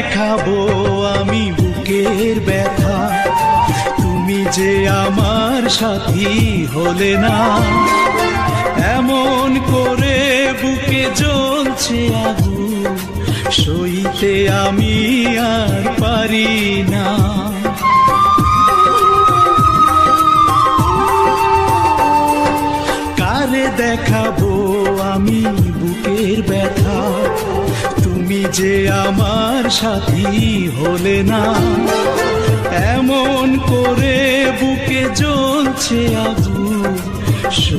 দেখাবো আমি বুকের ব্যথা, তুমি যে আমার সাথী হলে না। এমন করে বুকে জ্বলছে আগুন, সইতে আমি আর পারি না। কারে দেখাবো আমি বুকের ব্যথা, তুমি যে আমার সাথী হলে না। এমন করে বুকে জ্বলছে আগুন।